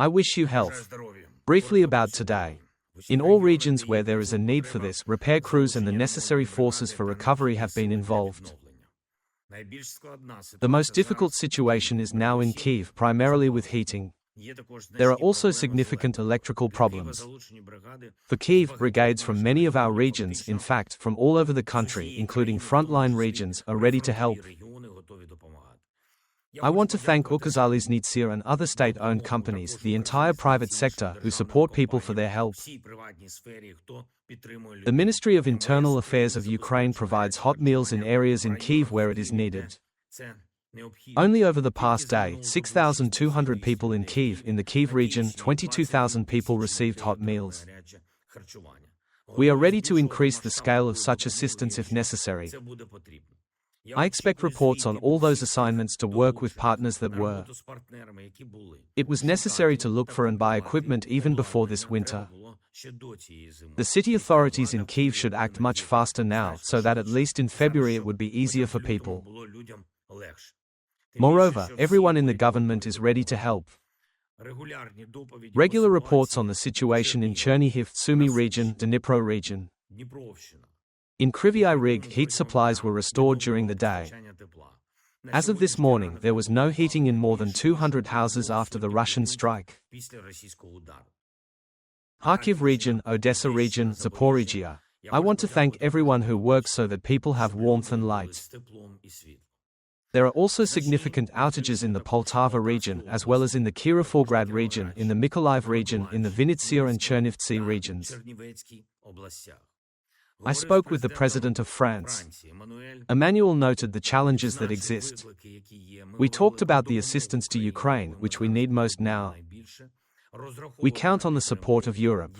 I wish you health. Briefly about today. In all regions where there is a need for this, repair crews and the necessary forces for recovery have been involved. The most difficult situation is now in Kyiv, primarily with heating. There are also significant electrical problems. For Kyiv, brigades from many of our regions, in fact, from all over the country, including frontline regions, are ready to help. I want to thank Ukrzaliznytsia and other state-owned companies, the entire private sector, who support people for their help. The Ministry of Internal Affairs of Ukraine provides hot meals in areas in Kyiv where it is needed. Only over the past day, 6,200 people in Kyiv, in the Kyiv region, 22,000 people received hot meals. We are ready to increase the scale of such assistance if necessary. I expect reports on all those assignments to work with partners that were. It was necessary to look for and buy equipment even before this winter. The city authorities in Kyiv should act much faster now, so that at least in February it would be easier for people. Moreover, everyone in the government is ready to help. Regular reports on the situation in Chernihiv, Sumy region, Dnipro region. In Kryvyi Rih, heat supplies were restored during the day. As of this morning, there was no heating in more than 200 houses after the Russian strike. Kharkiv region, Odessa region, Zaporizhia. I want to thank everyone who works so that people have warmth and light. There are also significant outages in the Poltava region, as well as in the Kirovolgrad region, in the Mykolaiv region, in the Vinnytsia and Chernivtsi regions. I spoke with the President of France. Emmanuel noted the challenges that exist. We talked about the assistance to Ukraine, which we need most now. We count on the support of Europe.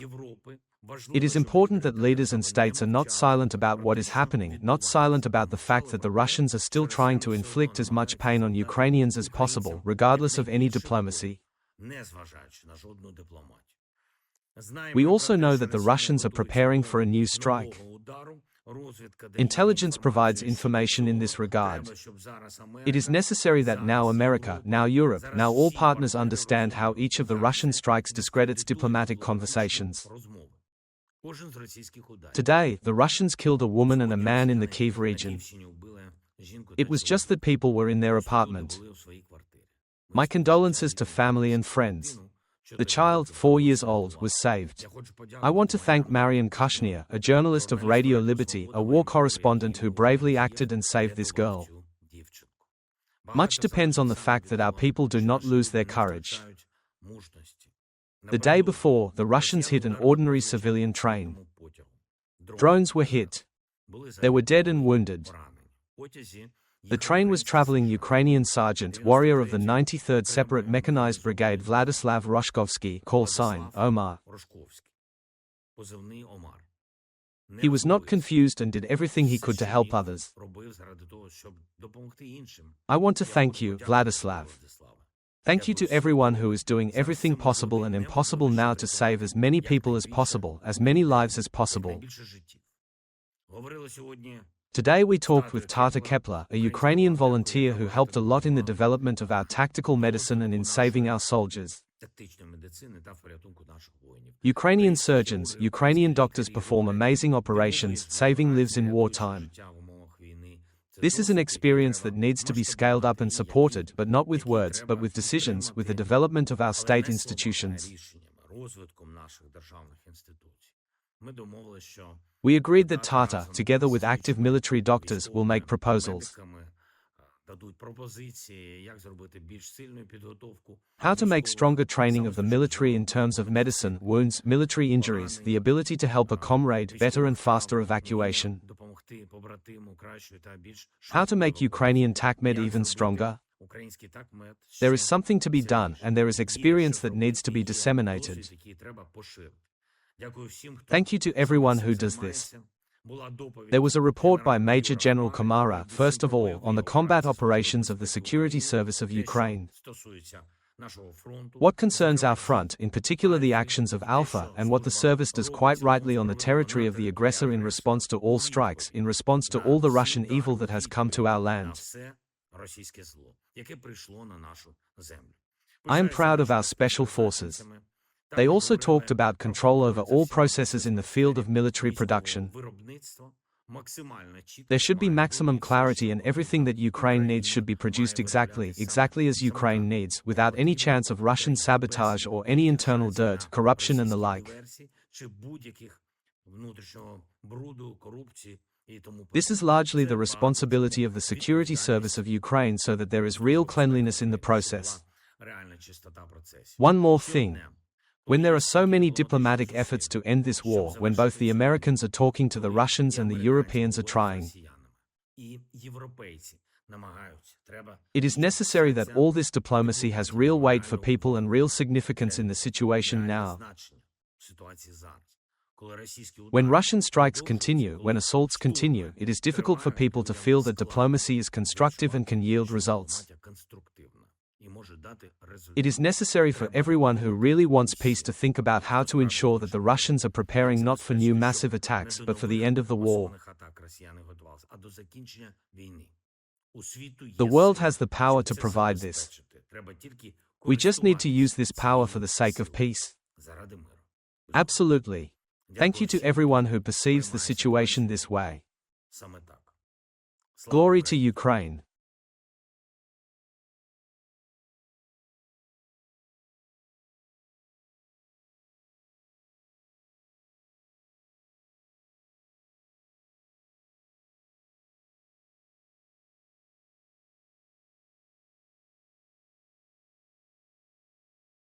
It is important that leaders and states are not silent about what is happening, not silent about the fact that the Russians are still trying to inflict as much pain on Ukrainians as possible, regardless of any diplomacy. We also know that the Russians are preparing for a new strike. Intelligence provides information in this regard. It is necessary that now America, now Europe, now all partners understand how each of the Russian strikes discredits diplomatic conversations. Today, the Russians killed a woman and a man in the Kyiv region. It was just that people were in their apartment. My condolences to family and friends. The child, 4 years old, was saved. I want to thank Marian Kushner, a journalist of Radio Liberty, a war correspondent who bravely acted and saved this girl. Much depends on the fact that our people do not lose their courage. The day before, the Russians hit an ordinary civilian train. Drones were hit. There were dead and wounded. The train was traveling Ukrainian sergeant, warrior of the 93rd Separate Mechanized Brigade Vladislav Roshkovsky, call sign, Omar. He was not confused and did everything he could to help others. I want to thank you, Vladislav. Thank you to everyone who is doing everything possible and impossible now to save as many people as possible, as many lives as possible. Today we talked with Tata Kepler, a Ukrainian volunteer who helped a lot in the development of our tactical medicine and in saving our soldiers. Ukrainian surgeons, Ukrainian doctors perform amazing operations, saving lives in wartime. This is an experience that needs to be scaled up and supported, but not with words, but with decisions, with the development of our state institutions. We agreed that Tata, together with active military doctors, will make proposals. How to make stronger training of the military in terms of medicine, wounds, military injuries, the ability to help a comrade, better and faster evacuation. How to make Ukrainian TACMED even stronger. There is something to be done, and there is experience that needs to be disseminated. Thank you to everyone who does this. There was a report by Major General Kamara, first of all, on the combat operations of the Security Service of Ukraine. What concerns our front, in particular the actions of Alpha, and what the service does quite rightly on the territory of the aggressor in response to all strikes, in response to all the Russian evil that has come to our land. I am proud of our special forces. They also talked about control over all processes in the field of military production. There should be maximum clarity, and everything that Ukraine needs should be produced exactly as Ukraine needs, without any chance of Russian sabotage or any internal dirt, corruption and the like. This is largely the responsibility of the security service of Ukraine, so that there is real cleanliness in the process. One more thing. When there are so many diplomatic efforts to end this war, when both the Americans are talking to the Russians and the Europeans are trying, it is necessary that all this diplomacy has real weight for people and real significance in the situation now. When Russian strikes continue, when assaults continue, it is difficult for people to feel that diplomacy is constructive and can yield results. It is necessary for everyone who really wants peace to think about how to ensure that the Russians are preparing not for new massive attacks but for the end of the war. The world has the power to provide this. We just need to use this power for the sake of peace. Absolutely. Thank you to everyone who perceives the situation this way. Glory to Ukraine.